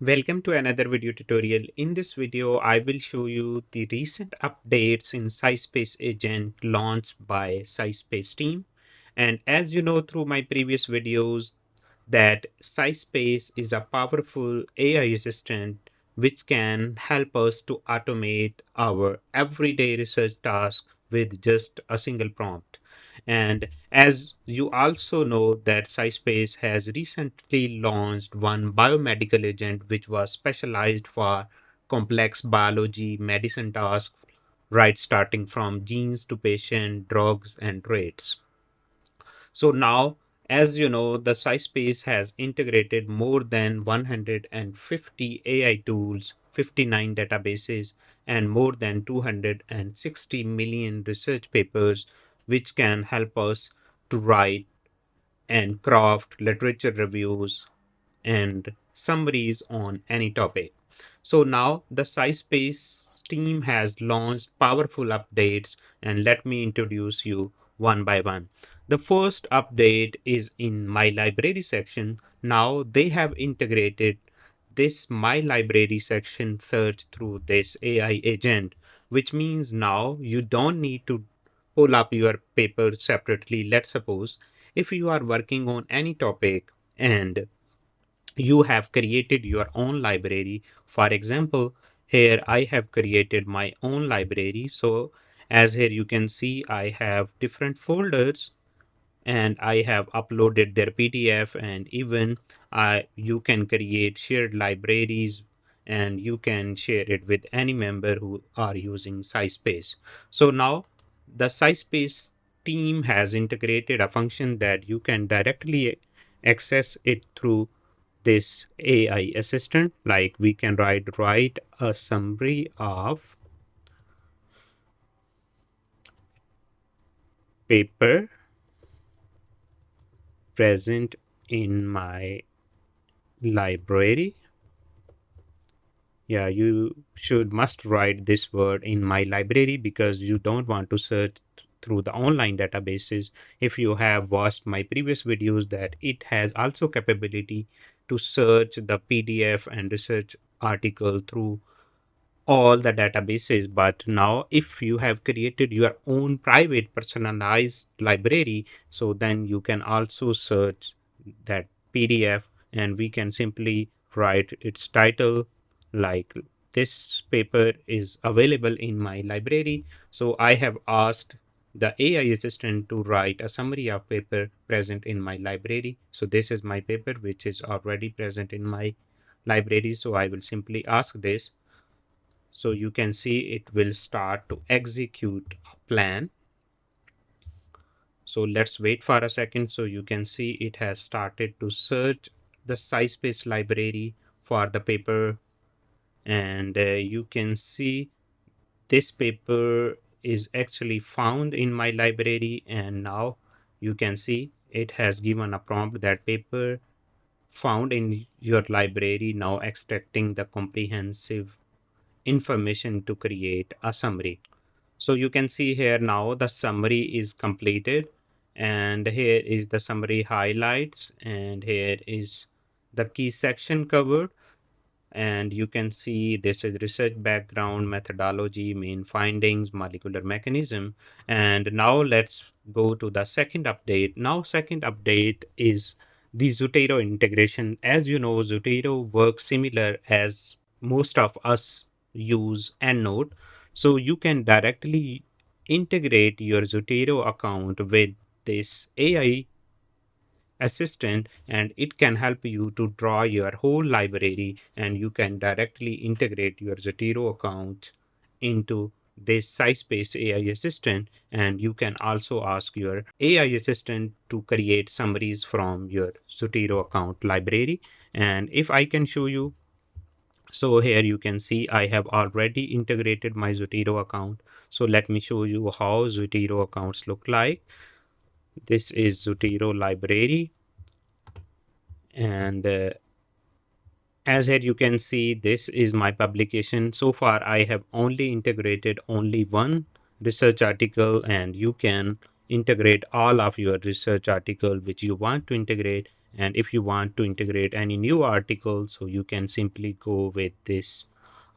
Welcome to another video tutorial. In this video, I will show you the recent updates in Scispace Agent launched by Scispace team. And as you know through my previous videos, that Scispace is a powerful AI assistant which can help us to automate our everyday research task with just a single prompt. And as you also know that Scispace has recently launched one biomedical agent which was specialized for complex biology medicine tasks, right, starting from genes to patient, drugs, and rates. So now, as you know, the Scispace has integrated more than 150 AI tools, 59 databases, and more than 260 million research papers, which can help us to write and craft literature reviews and summaries on any topic. So now the Scispace team has launched powerful updates, and let me introduce you one by one. The first update is in My Library section. Now they have integrated this My Library section search through this AI agent, which means now you don't need to pull up your paper separately. Let's suppose if you are working on any topic and you have created your own library. For example, here I have created my own library. So as here you can see, I have different folders and I have uploaded their PDF, and even you can create shared libraries and you can share it with any member who are using Scispace. So now the Scispace team has integrated a function that you can directly access it through this AI assistant. Like we can write a summary of paper present in my library. Yeah, you must write this word in my library because you don't want to search through the online databases. If you have watched my previous videos, that it has also capability to search the PDF and research article through all the databases. But now if you have created your own private personalized library, so then you can also search that PDF, and we can simply write its title like this paper is available in my library. So I have asked the AI assistant to write a summary of paper present in my library. So this is my paper which is already present in my library. So I will simply ask this. So you can see it will start to execute a plan. So let's wait for a second. So you can see it has started to search the Scispace library for the paper, and you can see this paper is actually found in my library, and now you can see it has given a prompt that paper found in your library, now extracting the comprehensive information to create a summary. So you can see here now the summary is completed, and here is the summary highlights, and here is the key section covered. And you can see this is research background, methodology, main findings, molecular mechanism. And now let's go to the second update. Now second update is the Zotero integration. As you know, Zotero works similar as most of us use EndNote. So you can directly integrate your Zotero account with this AI assistant, and it can help you to draw your whole library, and you can directly integrate your Zotero account into this Scispace AI assistant. And you can also ask your AI assistant to create summaries from your Zotero account library. And if I can show you, so here you can see I have already integrated my Zotero account. So let me show you how Zotero accounts look like. This is Zotero library, and as here you can see, this is my publication. So far I have only integrated only one research article, and you can integrate all of your research article which you want to integrate. And if you want to integrate any new article, so you can simply go with this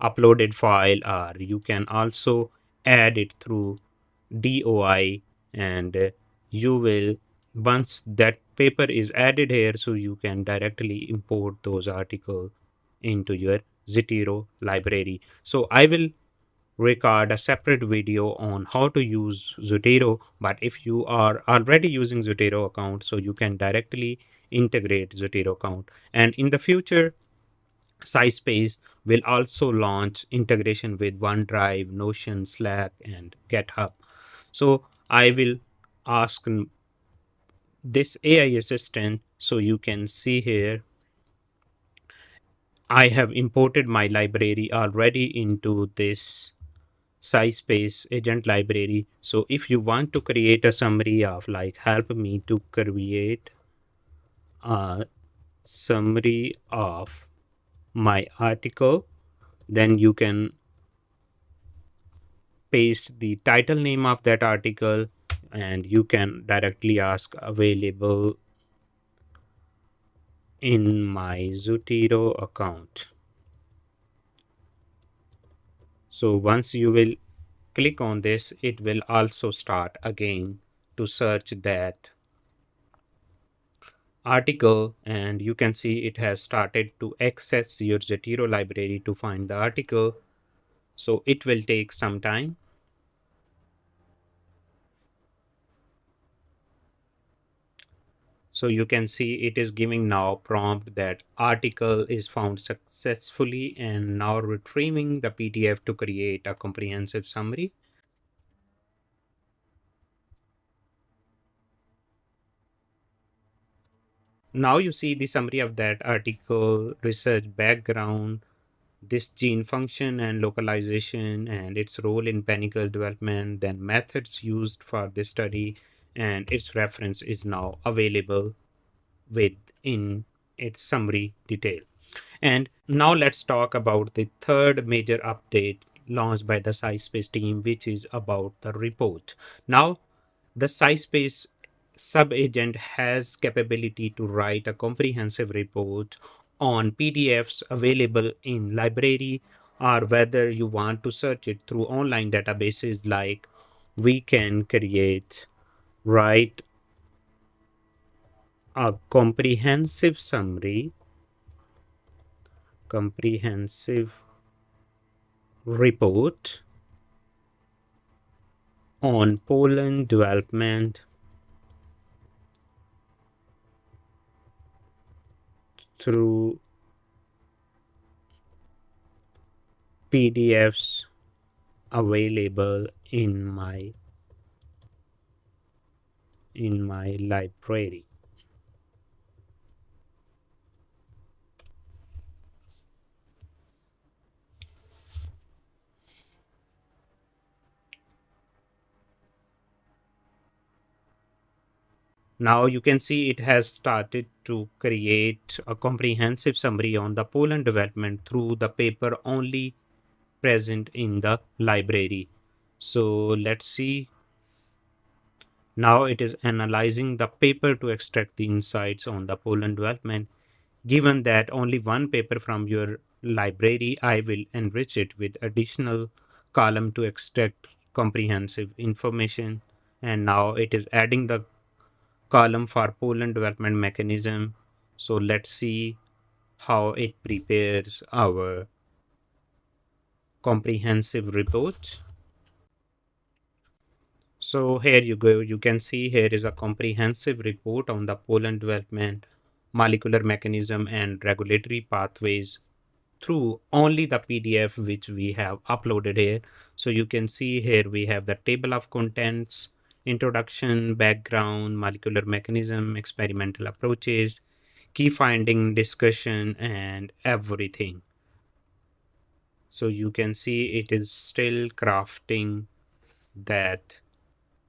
uploaded file, or you can also add it through DOI. And you will, once that paper is added here, so you can directly import those articles into your Zotero library. So I will record a separate video on how to use Zotero. But if you are already using Zotero account, so you can directly integrate Zotero account. And in the future, Scispace will also launch integration with OneDrive, Notion, Slack, and GitHub. So I will ask this AI assistant. So you can see here, I have imported my library already into this Scispace agent library. So if you want to create a summary of, like, help me to create a summary of my article, then you can paste the title name of that article, and you can directly ask available in my Zotero account. So once you will click on this, it will also start again to search that article, and you can see it has started to access your Zotero library to find the article. So it will take some time. So you can see it is giving now prompt that article is found successfully, and now retrieving the PDF to create a comprehensive summary. Now you see the summary of that article, research background, this gene function and localization, and its role in panicle development, then methods used for this study, and its reference is now available within its summary detail. And now let's talk about the third major update launched by the Scispace team, which is about the report. Now, the Scispace sub-agent has capability to write a comprehensive report on PDFs available in library, or whether you want to search it through online databases, like we can write a comprehensive report on Poland development through PDFs available in my library. Now you can see it has started to create a comprehensive summary on the Poland development through the paper only present in the library. So let's see. Now it is analyzing the paper to extract the insights on the Poland development. Given that only one paper from your library, I will enrich it with additional column to extract comprehensive information. And now it is adding the column for Poland development mechanism. So let's see how it prepares our comprehensive report. So here you go. You can see here is a comprehensive report on the Poland development, molecular mechanism, and regulatory pathways through only the PDF which we have uploaded here. So you can see here we have the table of contents, introduction, background, molecular mechanism, experimental approaches, key finding, discussion, and everything. So you can see it is still crafting that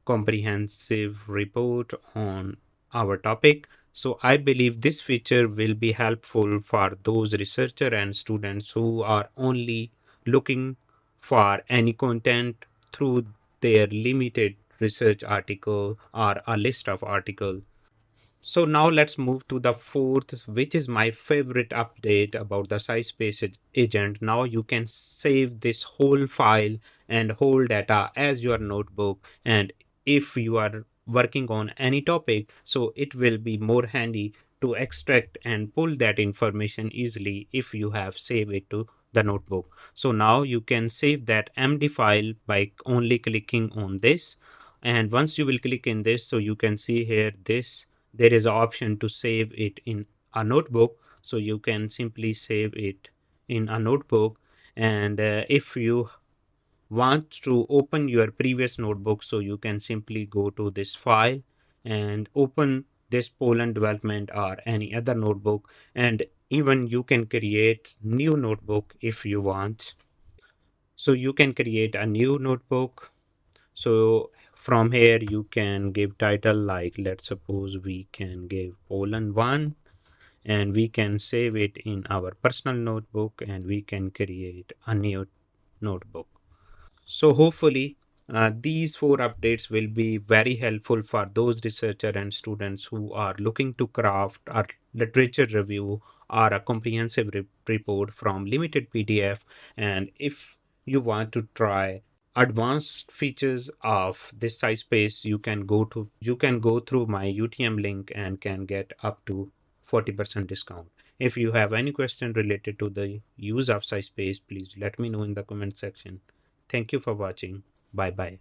comprehensive report on our topic. So I believe this feature will be helpful for those researcher and students who are only looking for any content through their limited research article or a list of articles. So now let's move to the fourth, which is my favorite update about the agent. Now you can save this whole file and whole data as your notebook. And if you are working on any topic, so it will be more handy to extract and pull that information easily if you have saved it to the notebook. So now you can save that MD file by only clicking on this. And once you will click in this, so you can see here this there is an option to save it in a notebook, so you can simply save it in a notebook. And if you want to open your previous notebook, so you can simply go to this file and open this Poland development or any other notebook. And even you can create new notebook if you want. So you can create a new notebook. So from here you can give title, like let's suppose we can give Poland 1, and we can save it in our personal notebook, and we can create a new notebook. So hopefully these four updates will be very helpful for those researcher and students who are looking to craft a literature review or a comprehensive report from limited PDF. And if you want to try advanced features of this size space, you can go through my UTM link and can get up to 40% discount. If you have any question related to the use of Scispace, please let me know in the comment section. Thank you for watching. Bye bye.